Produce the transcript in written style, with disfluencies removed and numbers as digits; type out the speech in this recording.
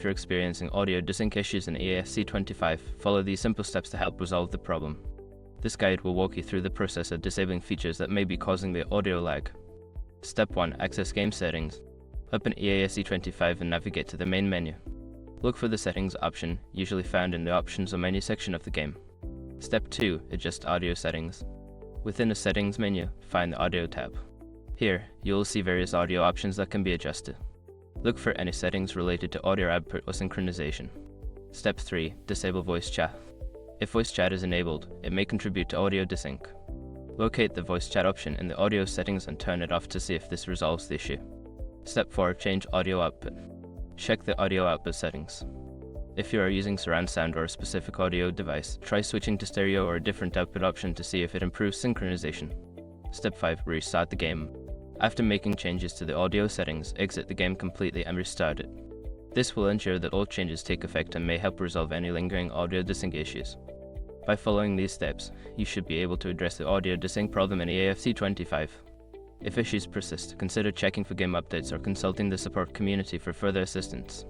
you're experiencing audio desync issues in EASC25, follow these simple steps to help resolve the problem. This guide will walk you through the process of disabling features that may be causing the audio lag. Step 1. Access Game Settings. Open EASC25 and navigate to the main menu. Look for the Settings option, usually found in the Options or Menu section of the game. Step 2. Adjust Audio Settings. Within the Settings menu, find the Audio tab. Here, you will see various audio options that can be adjusted. Look for any settings related to audio output or synchronization. Step 3. Disable Voice Chat. If voice chat is enabled, it may contribute to audio desync. Locate the voice chat option in the audio settings and turn it off to see if this resolves the issue. Step 4. Change audio output. Check the audio output settings. If you are using surround sound or a specific audio device, try switching to stereo or a different output option to see if it improves synchronization. Step 5. Restart the game. After making changes to the audio settings, exit the game completely and restart it. This will ensure that all changes take effect and may help resolve any lingering audio desync issues. By following these steps, you should be able to address the audio desync problem in EASC25. If issues persist, consider checking for game updates or consulting the support community for further assistance.